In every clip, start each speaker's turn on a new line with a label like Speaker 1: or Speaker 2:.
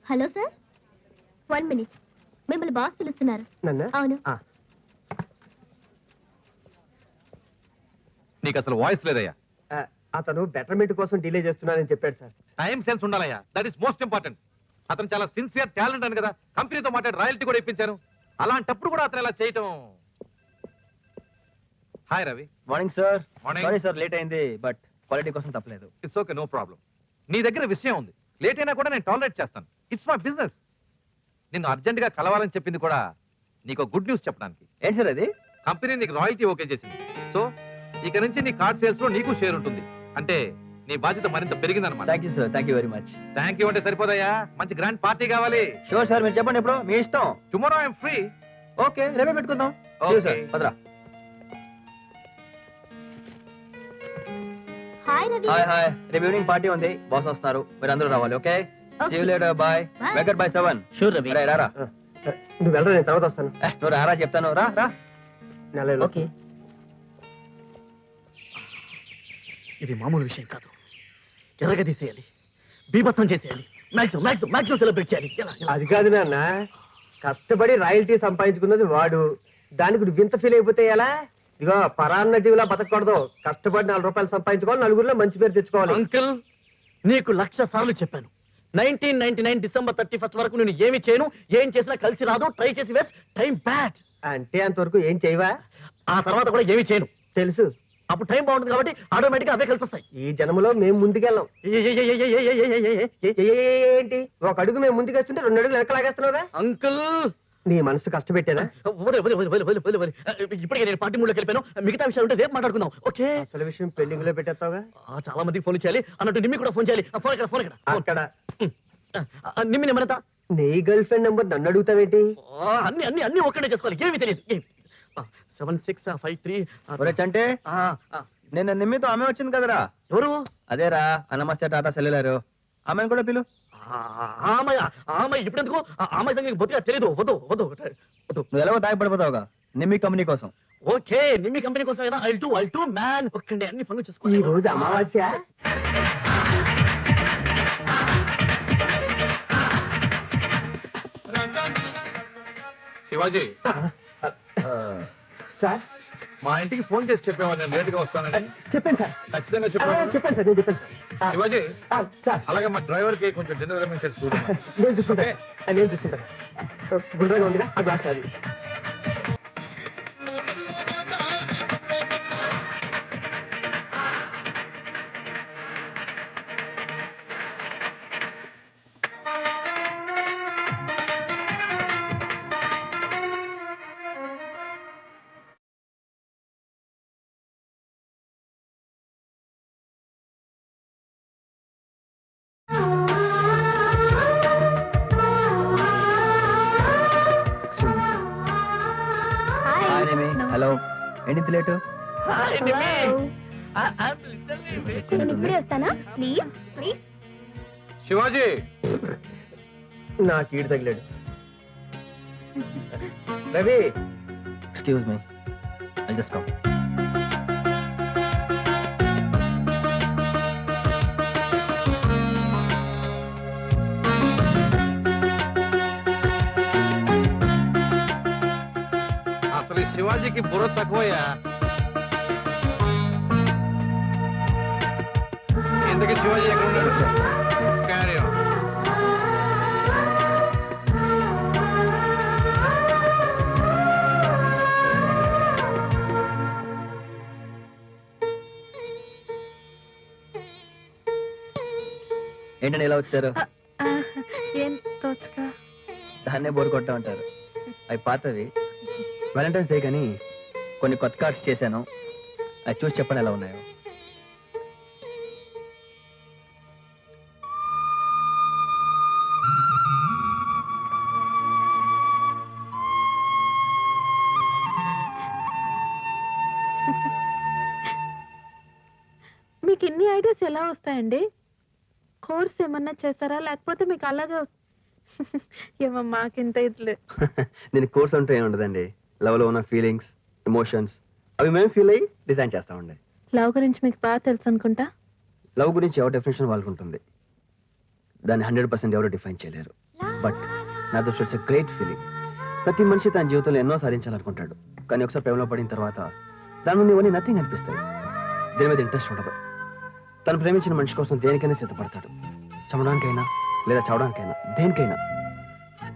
Speaker 1: Hello sir, 1 minute. మిమ్మల్ని boss పిలుస్తున్నారు. అవును.
Speaker 2: నీకు అసలు వాయిస్ లేదయ్యా.
Speaker 3: అతను బెటర్మెంట్ కోసం డిలే చేస్తున్నానని చెప్పాడు సార్.
Speaker 2: టైం సెన్స్ ఉండాలయ్యా, దట్ ఈస్ మోస్ట్ ఇంపార్టెంట్. అతను చాలా సిన్సియర్ టాలెంట్ అని కదా కంపెనీతో మాట్లాడి రాయల్టీ కూడా ఇప్పించాను. అలాంటప్పుడు కూడా అతను ఇలా చేయటం. Hi Ravi.
Speaker 4: Morning sir.
Speaker 2: Morning
Speaker 4: sir, late అయింది బట్ క్వాలిటీ కోసం తప్పలేదు.
Speaker 2: It's okay, no problem. నీ దగ్గర విషయం ఉంది, లేట్ అయినా కూడా నేను టాలరేట్ చేస్తాను. It's my business. నిన్ను అర్జెంట్ గా కలవాలని చెప్పింది కూడా నీకు గుడ్ న్యూస్ చెప్పడానికి.
Speaker 4: ఏంటి సార్ అది?
Speaker 2: కంపెనీ నీకు రాయల్టీ ఓకే చేసింది. సో ఇక నుంచి నీ కార్డ్ సేల్స్ లో నీకు షేర్ ఉంటుంది. అంటే నీ బాధ్యత మరింత పెరిగిందన్నమాట.
Speaker 4: Thank you sir, thank you very much.
Speaker 2: Thank you అంటే సరిపోదయ్యా, మంచి గ్రాండ్ పార్టీ కావాలి.
Speaker 4: షూర్ సార్, మీరు చెప్పండి ఎప్పుడు, మీ ఇష్టం.
Speaker 2: Tomorrow I'm free.
Speaker 4: ఓకే, రేపే పెట్టుకుందాం.
Speaker 2: Okay.
Speaker 4: పదరా.
Speaker 1: హాయ్ రవి.
Speaker 4: హాయ్ హాయ్, రేపు ఈవినింగ్ పార్టీ ఉంది, బాస్ వస్తారు, మీరు అందరూ రావాలి. Okay, see you later, bye. వెకట్ బై 7.
Speaker 5: షూర్ రవి.
Speaker 4: రారా.
Speaker 3: నువ్వు వెళ్ళరా, నేను తర్వాత వస్తాను.
Speaker 4: నువ్వు రారా చెప్తాను, రా రా.
Speaker 5: ఓకే, ఇది మామూలు విషయం కాదు. ఎర్రగా తీసేయాలి, బీభత్సం చేసేయాలి, మాక్సిమం మాక్సిమం మాక్సిమం సెలబ్రేట్ చేయాలి.
Speaker 3: అది కాదు నాన్న, కష్టపడి రాయల్టీ సంపాదించుకున్నది వాడు, దానికి నువ్వు ఇంత ఫీల్ అయిపోతే ఎలా? ఇదిగో పరాన్న జీవులా బతకూడదు. కష్టపడి 4 రూపాయలు సంపాదించుకోవాలి, నలుగురిలో మంచి పేరు తెచ్చుకోవాలి.
Speaker 5: అంకుల్, నీకు 1,00,000 సార్లు చెప్పాను, 1999 డిసెంబర్ 31 వరకు నేను ఏమి చేయను, ఏం చేసినా కలిసి రాదు, ట్రై చేసి వేస్ట్, టైం బ్యాడ్.
Speaker 3: అంటే అంతవరకు ఏం చేయవా?
Speaker 5: ఆ తర్వాత కూడా ఏమి చేయను.
Speaker 3: తెలుసు,
Speaker 5: అప్పుడు టైం బాగుంటుంది కాబట్టి ఆటోమేటిక్ గా అవే కలిసి వస్తాయి.
Speaker 3: ఈ జన్మలో మేము ముందుకెళ్ళాం. ఏంటి, ఒక అడుగు మేము ముందుకేస్తుంటే 2 అడుగులు వెనకలాగేస్తున్నావుగా.
Speaker 5: అంకుల్,
Speaker 3: నీ మనసు కష్టపెట్టేనా?
Speaker 5: ఇప్పటికే నేను పార్టీ మూడ్లోకి వెళ్ళిపోయాను. మిగతా విషయాలు ఉంటే రేపు మాట్లాడుకుందాం. ఓకే,
Speaker 3: అసలు విషయం పెండింగ్ లో పెట్టేస్తావుగా.
Speaker 5: చాలా మందికి ఫోన్ చేయాలి అన్నట్టు నిమ్మి కూడా ఫోన్ చేయాలి. ఫోన్ ఇక్కడ, ఫోన్ ఇక్కడ.
Speaker 3: అక్కడ
Speaker 5: నిమ్మి నెంబర్ ఎంత?
Speaker 3: నీ గర్ల్ ఫ్రెండ్ నెంబర్ నన్ను అడుగుతావేంటి?
Speaker 5: అన్ని అన్ని అన్ని ఒక్కడే చేసుకోవాలి, ఏమి తెలియదు. 7653.
Speaker 4: అంటే నేను నిమ్మితో ఆమె వచ్చింది కదరా.
Speaker 5: ఎవరు?
Speaker 4: అదేరా, నమస్తే టాటా సెల్యులారు. ఆమెను కూడా పిలు.
Speaker 5: ఆమె ఇప్పుడు ఎందుకు? ఆమె సంగతి బొత్తిగా తెలీదు. వద్దు వద్దు వద్దు.
Speaker 4: నువ్వు ఎలాగో తాగిపడిపోతావుగా నిమ్మి కంపెనీ కోసం.
Speaker 5: ఓకే, నిమ్మి కంపెనీ కోసం కదా. I'll two man. ఒక్కండి అన్ని పనులు
Speaker 3: ఈ
Speaker 5: చేసుకోవాలి.
Speaker 3: రోజు అమావాస్య.
Speaker 2: శివాజీ,
Speaker 3: సార్,
Speaker 2: మా ఇంటికి ఫోన్ చేసి చెప్పేవాళ్ళు నేను లేట్ గా వస్తానని.
Speaker 3: చెప్పండి సార్.
Speaker 2: ఖచ్చితంగా చెప్పాను.
Speaker 3: చెప్పండి సార్, నేను చెప్పాను సార్.
Speaker 2: శివాజీ,
Speaker 3: సార్,
Speaker 2: అలాగే మా డ్రైవర్ కి కొంచెం డిన్నర్ అరేంజ్మెంట్స్ చూడు.
Speaker 3: నేను చూసుకుంటాను. నేను చూసుకుంటాను. గుండ్రగా ఉందిగా ఆ గ్లాస్ అది.
Speaker 4: హలో, ఏంటి లేటు?
Speaker 1: నేను ఇప్పుడే వస్తానా? Please please.
Speaker 2: శివాజీ,
Speaker 3: నా కీడు తగిలాడు. Ravi,
Speaker 4: excuse me, I just come.
Speaker 2: అసలు ఈ శివాజీకి బుర్ర తక్కువయ్యా. ఎందుకు శివాజీ ఎక్కడ ఉన్నాడు? Carry on.
Speaker 4: ఏంటండి ఇలా వచ్చారు?
Speaker 1: ఏం తోచక.
Speaker 4: దాన్నే బోరు కొట్టా ఉంటారు. అవి పాతవి, వాలంటైన్స్ డే కానీ కొన్ని కొత్త కార్డ్స్ చేశాను, అది చూసి చెప్పండి ఎలా ఉన్నాయో.
Speaker 6: మీకు ఇన్ని ఐడియాస్ ఎలా వస్తాయండి? కోర్స్ ఏమన్నా చేస్తారా లేకపోతే మీకు అలాగే ఏమో మాకింత ఇదిలే.
Speaker 4: నేను కోర్స్ అంటే ఏమి ఉండదండి, లవ్ లో ఉన్న ఫీలింగ్స్, ఎమోషన్స్ అవి మేము ఫీల్ అయ్యి డిజైన్ చేస్తామండి.
Speaker 6: లవ్ గురించి మీకు బాగా తెలుసు అనుకుంటా.
Speaker 4: లవ్ గురించి ఎవరి డెఫినేషన్ వాళ్ళకు ఉంటుంది, దాన్ని 100% ఎవరు డిఫైన్ చేయలేరు. బట్ నా దృష్టి ఇట్స్ గ్రేట్ ఫీలింగ్. ప్రతి మనిషి తన జీవితంలో ఎన్నో సాధించాలనుకుంటాడు, కానీ ఒకసారి ప్రేమలో పడిన తర్వాత దాని ముందు ఇవన్నీ నథింగ్ అనిపిస్తాయి. దేని మీద ఇంట్రెస్ట్ ఉండదు. తను ప్రేమించిన మనిషి కోసం దేనికైనా సిద్ధపడతాడు, చమడానికైనా లేదా చవడానికైనా, దేనికైనా.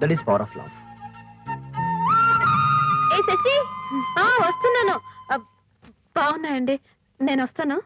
Speaker 4: That is power of love.
Speaker 1: ఏ శశి
Speaker 6: వస్తున్నాను. బాగున్నాయండి, నేను వస్తాను.